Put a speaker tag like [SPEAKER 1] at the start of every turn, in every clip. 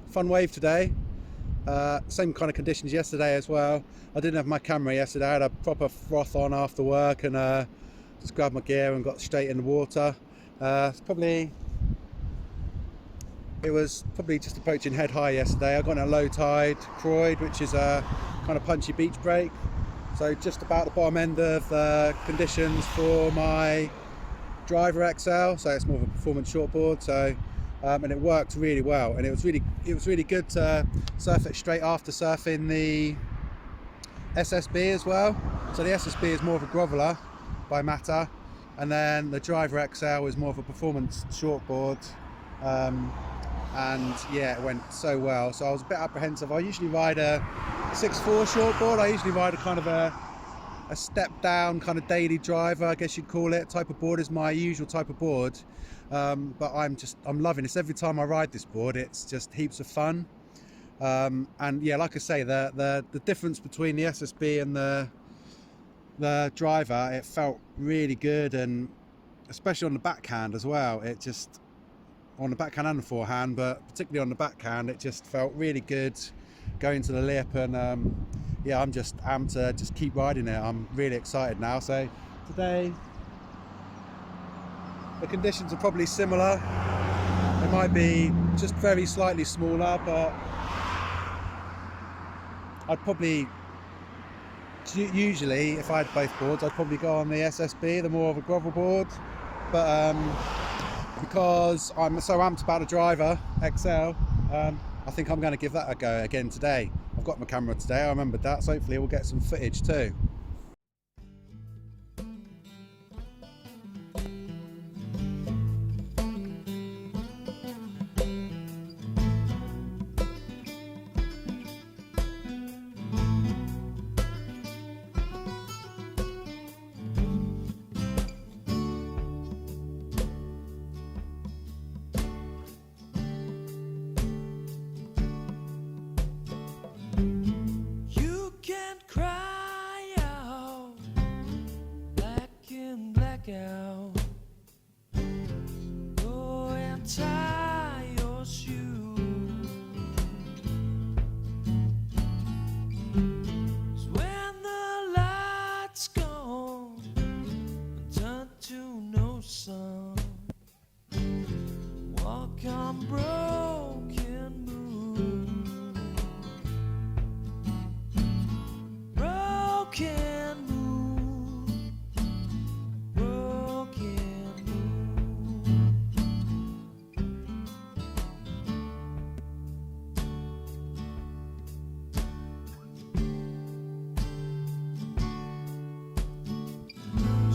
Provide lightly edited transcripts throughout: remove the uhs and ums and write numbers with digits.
[SPEAKER 1] fun wave today. Same kind of conditions yesterday as well. I didn't have my camera yesterday. I had a proper froth on after work and just grabbed my gear and got straight in the water. It was probably just approaching head high yesterday. I got in a low tide Croyd, which is a kind of punchy beach break. So just about the bottom end of the conditions for my driver XL. So it's more of a performance shortboard. So and it worked really well. And it was really good to surf it straight after surfing the SSB as well. So the SSB is more of a groveler by Matta, and then the driver XL is more of a performance shortboard. And yeah, it went so well. So I was a bit apprehensive. I usually ride a 6'4" shortboard. I usually ride a kind of a step down kind of daily driver, I guess you'd call it, type of board is my usual type of board. But I'm loving this. Every time I ride this board, it's just heaps of fun. And yeah, like I say, the difference between the SSB and the driver, it felt really good, and especially on the backhand as well. It just, on the backhand and the forehand, but particularly on the backhand, it just felt really good going to the lip. And yeah, I'm just amped to just keep riding it. I'm really excited now. So today the conditions are probably similar. It might be just very slightly smaller, but I'd probably, usually if I had both boards, I'd probably go on the SSB, the more of a grovel board. But because I'm so amped about the driver XL, I think I'm going to give that a go again today. I've got my camera today, I remembered that, so hopefully we'll get some footage too.
[SPEAKER 2] Go and tie your shoes. When the lights gone and turn to no sun, walk on broken moon. Broken moon.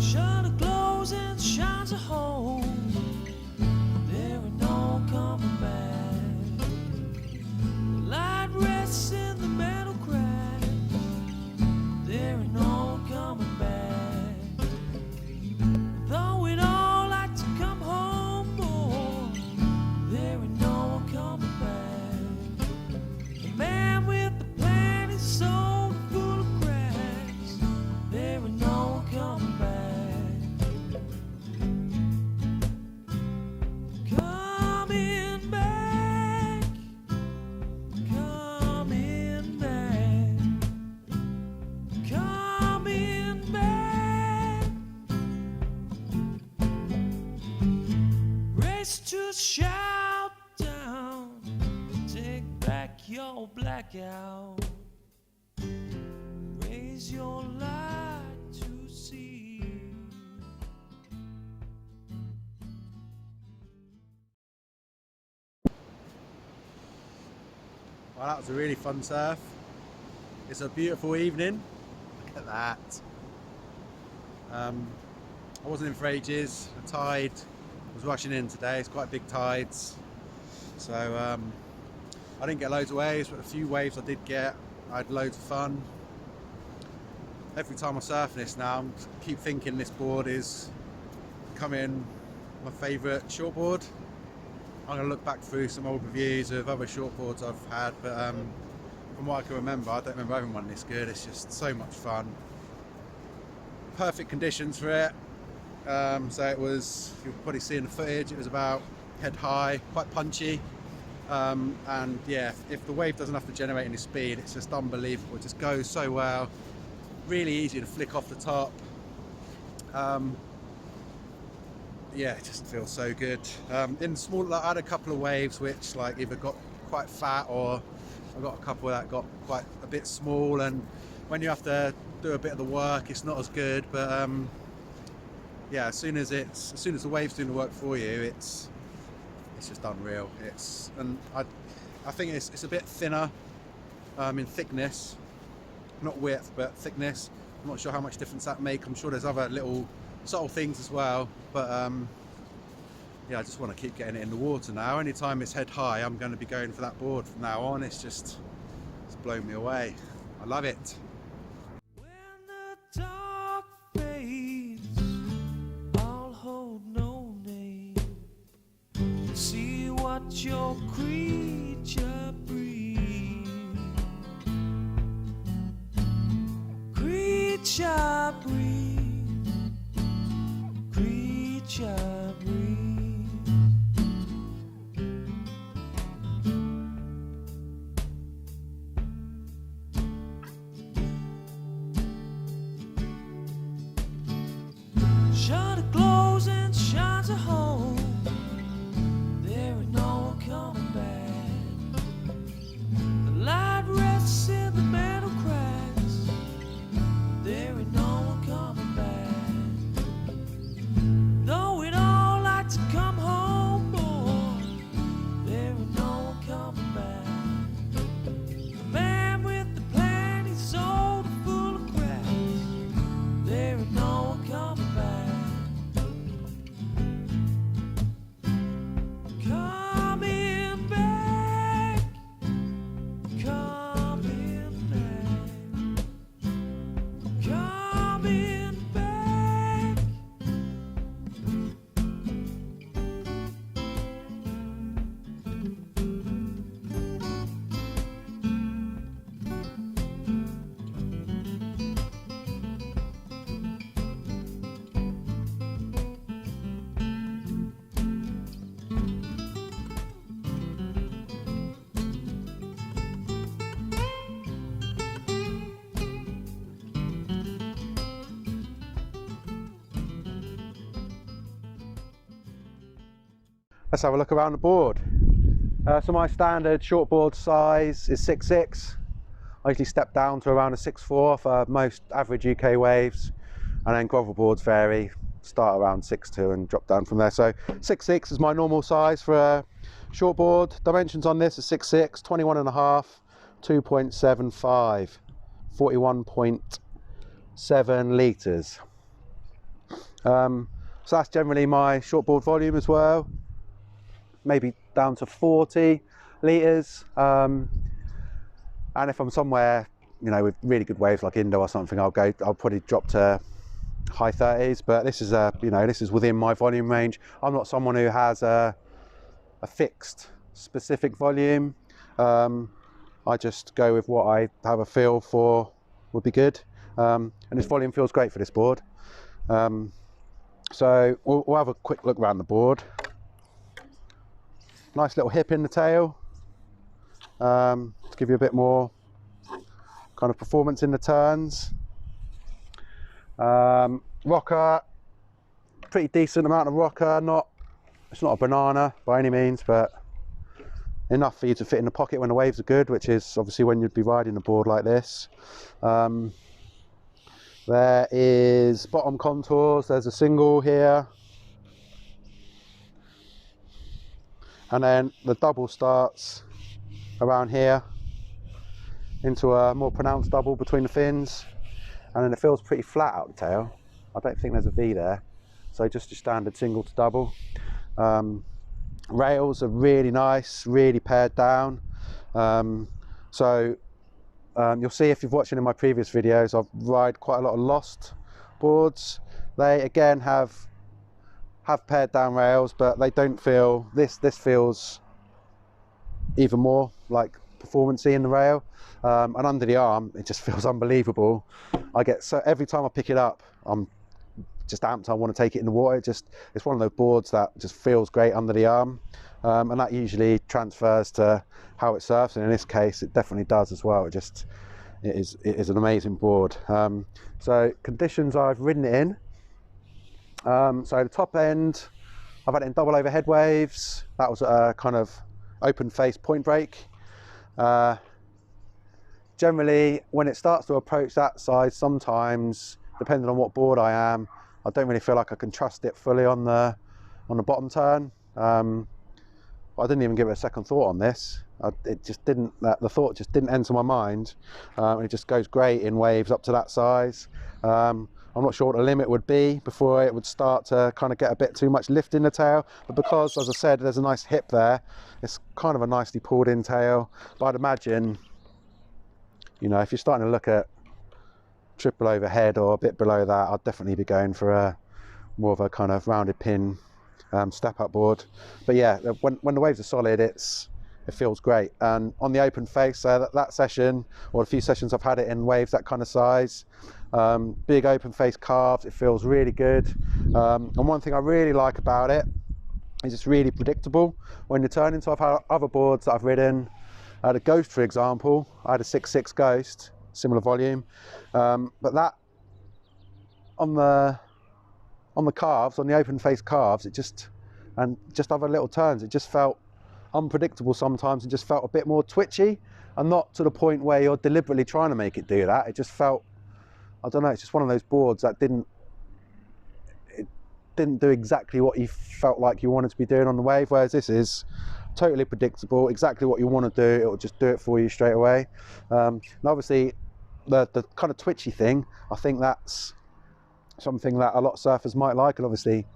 [SPEAKER 2] Shutter glows and shines a home. There ain't no coming back. The light rests in the metal crack. There ain't no coming back. Though we'd all like to come home more, there ain't no one coming back. The man with the plan is so full of cracks. There ain't no one coming back. Coming back. Coming back. Coming back. Race to shout down. Take back your blackout. Raise your light to see.
[SPEAKER 1] Well, that was a really fun surf. It's a beautiful evening. Look at that. I wasn't in for ages. The tide was rushing in today. It's quite big tides. So I didn't get loads of waves, but a few waves I did get. I had loads of fun. Every time I surf this now, I keep thinking this board is becoming my favourite shortboard. I'm going to look back through some old reviews of other shortboards I've had, but from what I can remember, I don't remember having one this good. It's just so much fun. Perfect conditions for it. So it was, you'll probably see in the footage, it was about head high, quite punchy. And yeah, if the wave doesn't have to generate any speed, it's just unbelievable. It just goes so well, really easy to flick off the top. Yeah, it just feels so good. In small, like, I had a couple of waves which like either got quite fat, or I got a couple that got quite a bit small, and when you have to do a bit of the work, it's not as good. But yeah, as soon as the wave's doing the work for you, it's just unreal. I think it's a bit thinner in thickness, not width but thickness. I'm not sure how much difference that makes. I'm sure there's other little subtle things as well, but yeah, I just want to keep getting it in the water now. Anytime it's head high, I'm going to be going for that board from now on. It's blown me away. I love it.
[SPEAKER 2] When the dark fades, I'll hold no name. See what your creature breathes. Creature breathes. Creature breathes. Shutter glows and shines a home. There ain't no one coming back. The light rests in the metal cracks. There ain't no one coming back. Though we'd all like to come home more, there ain't no one coming back. The man with the plan, he's old and full of cracks. There ain't no one coming back. Coming back, coming back, coming back.
[SPEAKER 1] Let's have a look around the board. So my standard shortboard size is 6'6". I usually step down to around a 6'4" for most average UK waves, and then gravel boards vary, start around 6'2" and drop down from there. So 6'6" is my normal size for a shortboard. Dimensions on this are 6'6", 21.5, 2.75, 41.7 litres. So that's generally my shortboard volume as well. Maybe down to 40 litres, and if I'm somewhere, you know, with really good waves like Indo or something, I'll probably drop to high 30s. But this is this is within my volume range. I'm not someone who has a fixed specific volume. I just go with what I have a feel for would be good, and this volume feels great for this board. So we'll have a quick look around the board. Nice little hip in the tail, to give you a bit more kind of performance in the turns. Rocker, pretty decent amount of rocker. It's not a banana by any means, but enough for you to fit in the pocket when the waves are good, which is obviously when you'd be riding a board like this. There is bottom contours. There's a single here. And then the double starts around here into a more pronounced double between the fins, and then it feels pretty flat out the tail. I don't think there's a V there, so just your standard single to double. Rails are really nice, really pared down. You'll see, if you've watched any of my previous videos, I've ride quite a lot of Lost boards. They again have pared down rails, but they don't feel, this feels even more like performance-y in the rail, and under the arm it just feels unbelievable. I get, so every time I pick it up, I'm just amped, I want to take it in the water. It's one of those boards that just feels great under the arm, and that usually transfers to how it surfs, and in this case it definitely does as well. It is an amazing board. So conditions I've ridden it in, so the top end I've had it in double overhead waves. That was a kind of open face point break. Generally when it starts to approach that size, sometimes depending on what board I am, I don't really feel like I can trust it fully on the bottom turn. But I didn't even give it a second thought on this. The thought just didn't enter my mind. It just goes great in waves up to that size. I'm not sure what the limit would be before it would start to kind of get a bit too much lift in the tail, but because, as I said, there's a nice hip there, it's kind of a nicely pulled in tail. But I'd imagine, you know, if you're starting to look at triple overhead or a bit below that, I'd definitely be going for a more of a kind of rounded pin step up board. But yeah, when the waves are solid, it feels great. And on the open face, that session, or a few sessions I've had it in waves that kind of size, big open face carves, it feels really good. And one thing I really like about it is it's really predictable when you're turning. So I've had other boards that I've ridden. I had a Ghost, for example. I had a 6.6 Ghost, similar volume, but that on the calves, on the open face calves, just other little turns, it just felt unpredictable sometimes, and just felt a bit more twitchy, and not to the point where you're deliberately trying to make it do that. It just felt, I don't know, it's just one of those boards that didn't do exactly what you felt like you wanted to be doing on the wave, whereas this is totally predictable, exactly what you want to do, it will just do it for you straight away. And obviously the kind of twitchy thing, I think that's something that a lot of surfers might like, and obviously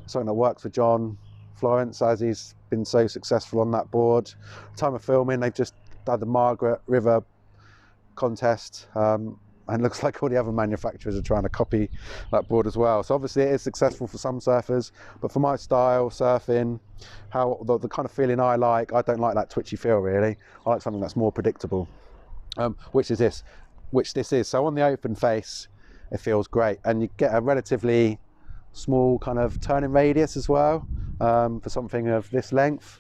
[SPEAKER 1] something that works for John Florence, as he's been so successful on that board. Time of filming, they've just had the Margaret River contest, and it looks like all the other manufacturers are trying to copy that board as well. So obviously it is successful for some surfers, but for my style surfing, how the kind of feeling I don't like that twitchy feel really. I like something that's more predictable, which this is. So on the open face, it feels great, and you get a relatively small kind of turning radius as well, for something of this length,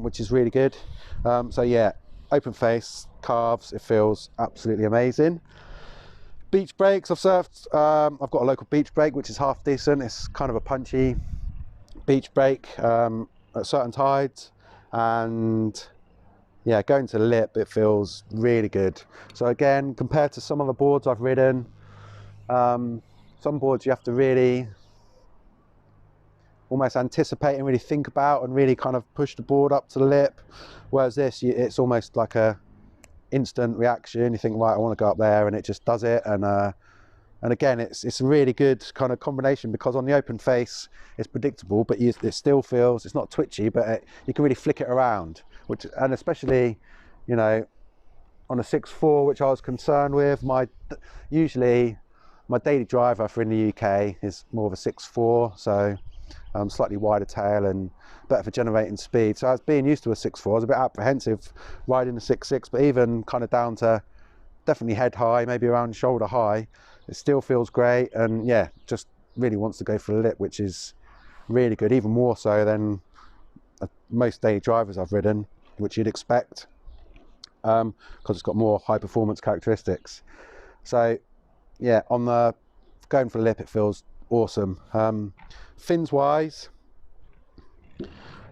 [SPEAKER 1] which is really good. So yeah, open face, calves, it feels absolutely amazing. Beach breaks, I've surfed, I've got a local beach break which is half decent. It's kind of a punchy beach break at certain tides, and yeah, going to the lip, it feels really good. So again, compared to some of the boards I've ridden, some boards you have to really almost anticipate and really think about and really kind of push the board up to the lip, whereas this, it's almost like a instant reaction. You think, right, I want to go up there, and it just does it. And again, it's a really good kind of combination, because on the open face it's predictable, but it still feels, it's not twitchy, but you can really flick it around, and especially, you know, on a 6.4, which I was concerned with. Usually my daily driver for in the UK is more of a 6.4, so slightly wider tail and better for generating speed. So I was being used to a 6.4, I was a bit apprehensive riding a 6.6, but even kind of down to definitely head high, maybe around shoulder high, it still feels great. And yeah, just really wants to go for the lip, which is really good, even more so than most daily drivers I've ridden, which you'd expect, because it's got more high performance characteristics. So yeah, on the going for the lip, it feels awesome. Fins wise,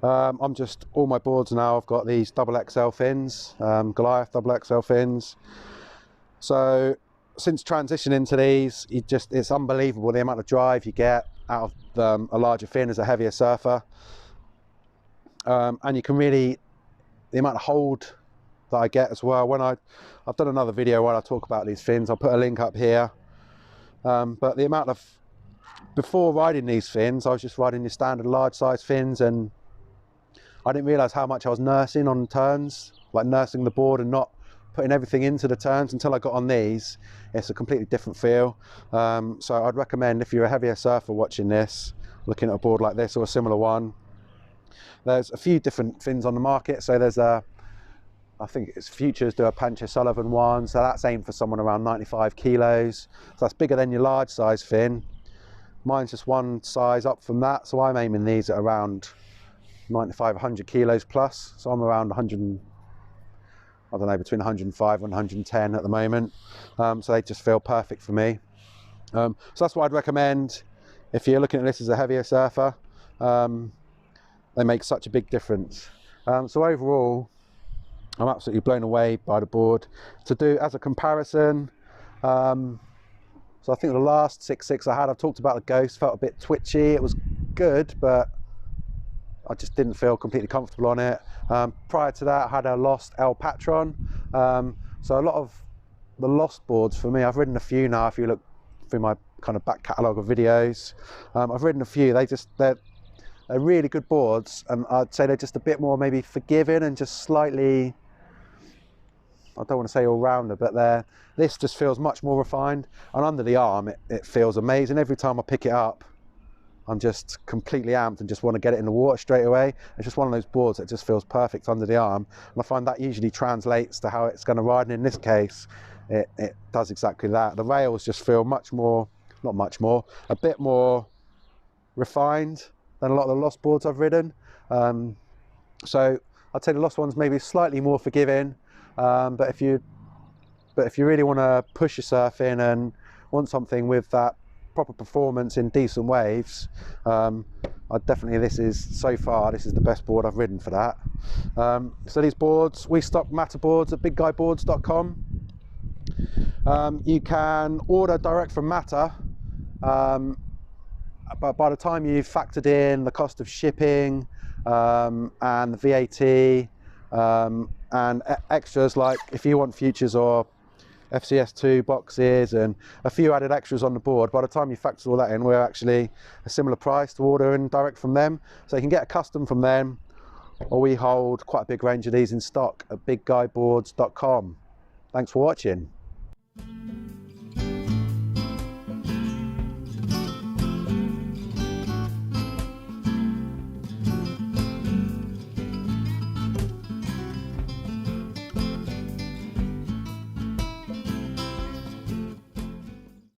[SPEAKER 1] I'm just, all my boards now, I've got these double XL fins, Goliath double XL fins. So since transitioning to these, it's unbelievable the amount of drive you get out of a larger fin as a heavier surfer. And you can really, the amount of hold that I get as well. I've done another video where I talk about these fins, I'll put a link up here. But the amount of, before riding these fins, I was just riding the standard large size fins, and I didn't realise how much I was nursing on turns, like nursing the board and not putting everything into the turns, until I got on these. It's a completely different feel. So I'd recommend, if you're a heavier surfer watching this, looking at a board like this or a similar one, there's a few different fins on the market. So there's I think it's Futures do a Pancho Sullivan one, so that's aimed for someone around 95 kilos. So that's bigger than your large size fin. Mine's just one size up from that, so I'm aiming these at around 95, 100 kilos plus. So I'm around 100, I don't know, between 105 and 110 at the moment. So they just feel perfect for me. So that's what I'd recommend if you're looking at this as a heavier surfer. They make such a big difference. So overall, I'm absolutely blown away by the board. To do as a comparison, so I think the last 6.6 I had, I've talked about the Ghost, felt a bit twitchy. It was good, but I just didn't feel completely comfortable on it. Prior to that, I had a Lost El Patron. So a lot of the Lost boards for me, I've ridden a few now. If you look through my kind of back catalogue of videos, I've ridden a few. They're really good boards, and I'd say they're just a bit more maybe forgiving and just slightly, I don't want to say all-rounder, but this just feels much more refined. And under the arm, it feels amazing. Every time I pick it up, I'm just completely amped and just want to get it in the water straight away. It's just one of those boards that just feels perfect under the arm. And I find that usually translates to how it's going to ride. And in this case, it does exactly that. The rails just feel much more, not much more, a bit more refined than a lot of the Lost boards I've ridden. So I'd say the Lost one's maybe slightly more forgiving. But if you really want to push your surfing and want something with that proper performance in decent waves, this is the best board I've ridden for that. So these boards, we stock Matta boards at bigguyboards.com. You can order direct from Matta, but by the time you've factored in the cost of shipping and the VAT, and extras, like if you want futures or FCS2 boxes and a few added extras on the board, by the time you factor all that in, we're actually a similar price to ordering direct from them. So you can get a custom from them, or we hold quite a big range of these in stock at bigguyboards.com. Thanks for watching.